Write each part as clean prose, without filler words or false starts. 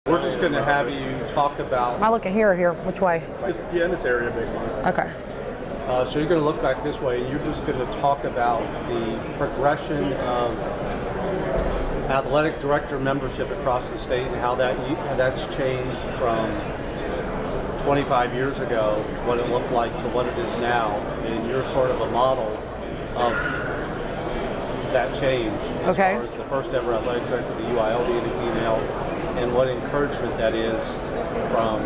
We're just going to have you talk about... Am I looking here or here? Which way? Yeah, in this area, basically. Okay. So you're going to look back this way, and you're just going to talk about the progression of athletic director membership across the state and how that's changed from 25 years ago, what it looked like, to what it is now. And you're sort of a model of that change as far as the first ever athletic director of the UIL being a female, and what encouragement that is from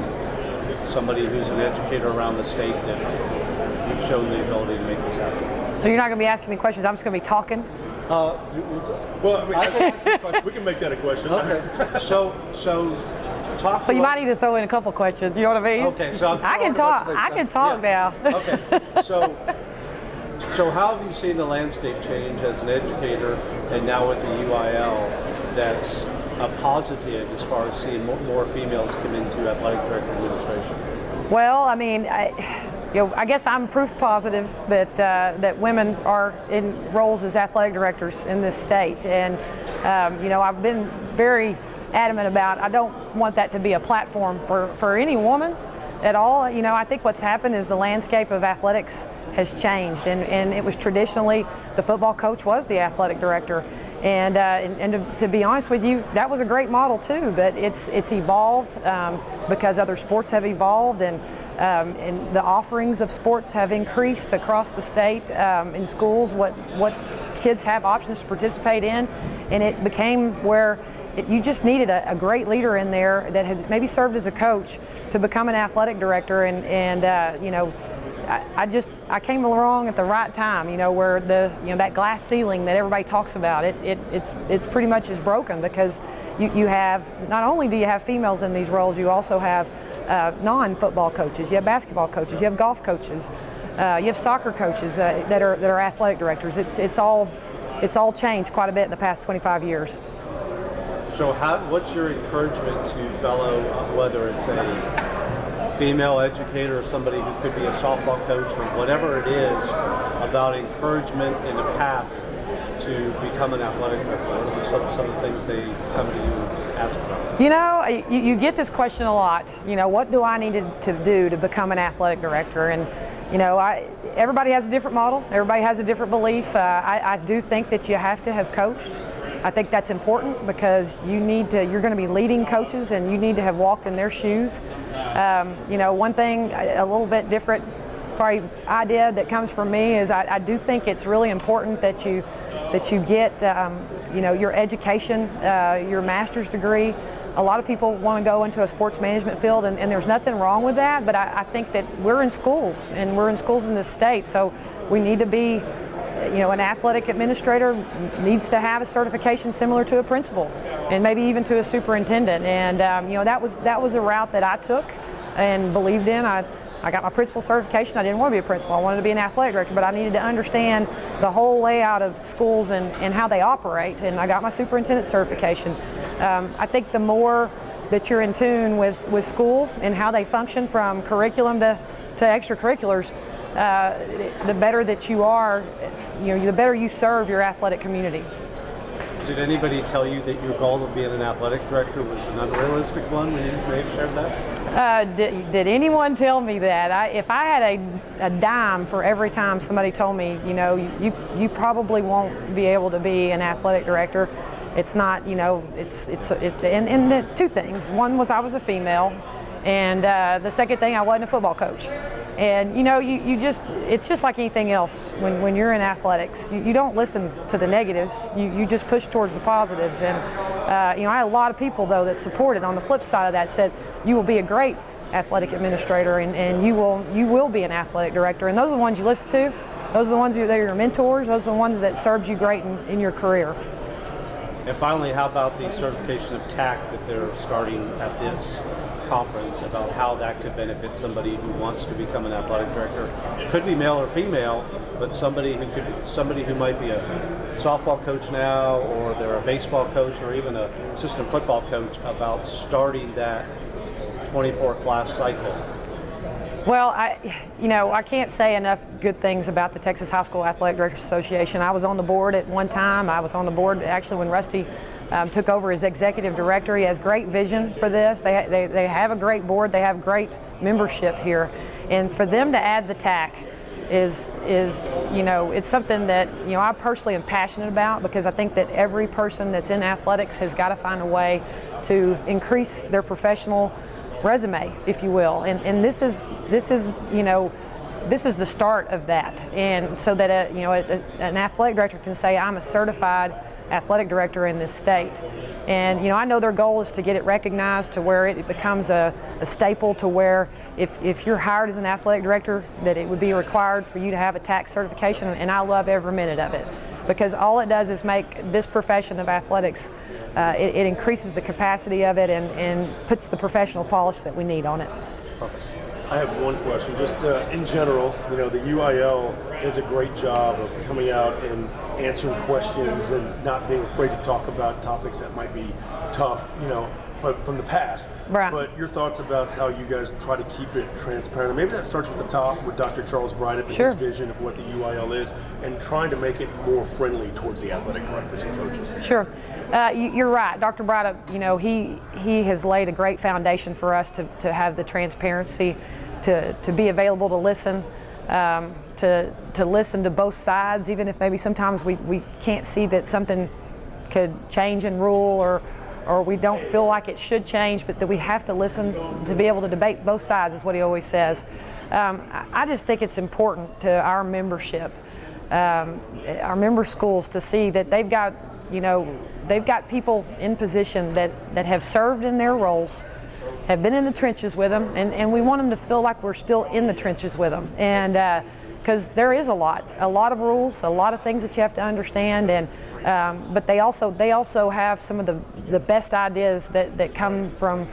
somebody who's an educator around the state that you've shown the ability to make this happen. So you're not going to be asking me questions, I'm just going to be talking? Well, I mean, I can ask you a question. We can make that a question. Okay. So talk. So you might need to throw in a couple questions, you know what I mean? Okay, so I can talk now. Okay. So how have you seen the landscape change as an educator and now with the UIL that's a positive as far as seeing more females come into athletic director administration? Well, I mean, I guess I'm proof positive that women are in roles as athletic directors in this state, and I've been very adamant about I don't want that to be a platform for any woman at all. I think what's happened is the landscape of athletics has changed, and it was traditionally the football coach was the athletic director, and to be honest with you, that was a great model too, but it's evolved because other sports have evolved, and the offerings of sports have increased across the state in schools, what kids have options to participate in, and it became where you just needed a great leader in there that had maybe served as a coach to become an athletic director, and I came along at the right time, where that glass ceiling that everybody talks about, it's pretty much is broken, because you have, not only do you have females in these roles, you also have non-football coaches, you have basketball coaches, you have golf coaches, you have soccer coaches that are athletic directors. It's all changed quite a bit in the past 25 years. So what's your encouragement to fellow, whether it's a female educator or somebody who could be a softball coach or whatever it is, about encouragement and a path to become an athletic director? What are some of the things they come to you and ask about? You get this question a lot. What do I need to do to become an athletic director? And everybody has a different model. Everybody has a different belief. I do think that you have to have coached. I think that's important because you're going to be leading coaches, and you need to have walked in their shoes. One thing, a little bit different probably idea that comes from me is I do think it's really important that you get your education, your master's degree. A lot of people want to go into a sports management field, and there's nothing wrong with that, but I think that we're in schools, and we're in schools in this state, so we need to be, an athletic administrator needs to have a certification similar to a principal, and maybe even to a superintendent, and that was a route that I took and believed in. I got my principal certification. I didn't want to be a principal. I wanted to be an athletic director, but I needed to understand the whole layout of schools and how they operate, and I got my superintendent certification. I think the more that you're in tune with schools and how they function from curriculum to extracurriculars, the better that you are, the better you serve your athletic community. Did anybody tell you that your goal of being an athletic director was an unrealistic one when you may have shared that? Did anyone tell me that? If I had a dime for every time somebody told me, you probably won't be able to be an athletic director, it's not, and two things. One was I was a female, and the second thing, I wasn't a football coach. And it's just like anything else when you're in athletics. You don't listen to the negatives. You just push towards the positives. And I had a lot of people though that supported on the flip side of that, said you will be a great athletic administrator, and you will be an athletic director. And those are the ones you listen to. Those are the ones that are your mentors. Those are the ones that served you great in your career. And finally, how about the certification of TAC that they're starting at this conference, about how that could benefit somebody who wants to become an athletic director? Could be male or female, but somebody who might be a softball coach now, or they're a baseball coach, or even an assistant football coach, about starting that 24-class cycle. Well, I can't say enough good things about the Texas High School Athletic Directors Association. I was on the board at one time. I was on the board actually when Rusty took over as executive director. He has great vision for this. They have a great board. They have great membership here, and for them to add the TAC is it's something that I personally am passionate about, because I think that every person that's in athletics has got to find a way to increase their professional resume, if you will, and this is the start of that, and so that an athletic director can say, I'm a certified athletic director in this state. And I know their goal is to get it recognized to where it becomes a staple, to where if you're hired as an athletic director, that it would be required for you to have a TAC certification, and I love every minute of it, because all it does is make this profession of athletics, it increases the capacity of it and puts the professional polish that we need on it. I have one question. Just in general, the UIL does a great job of coming out and answering questions and not being afraid to talk about topics that might be tough, from the past. Right. But your thoughts about how you guys try to keep it transparent. And maybe that starts with the top, with Dr. Charles Bryant and his vision of what the UIL is, and trying to make it more friendly towards the athletic directors and coaches. Sure. You're right. Dr. Bryant, he has laid a great foundation for us to have the transparency, to be available to listen, to listen to both sides, even if maybe sometimes we can't see that something could change in rule, or we don't feel like it should change, but that we have to listen to be able to debate both sides, is what he always says. I just think it's important to our membership, our member schools, to see that they've got people in position that have served in their roles, have been in the trenches with them, and we want them to feel like we're still in the trenches with them. And because there is a lot of rules, a lot of things that you have to understand, and but they also have some of the best ideas that come from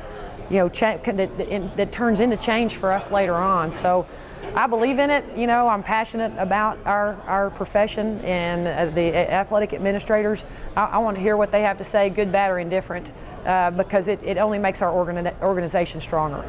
that turns into change for us later on. So I believe in it. I'm passionate about our profession, and the athletic administrators. I want to hear what they have to say, good, bad, or indifferent, because it only makes our organization stronger.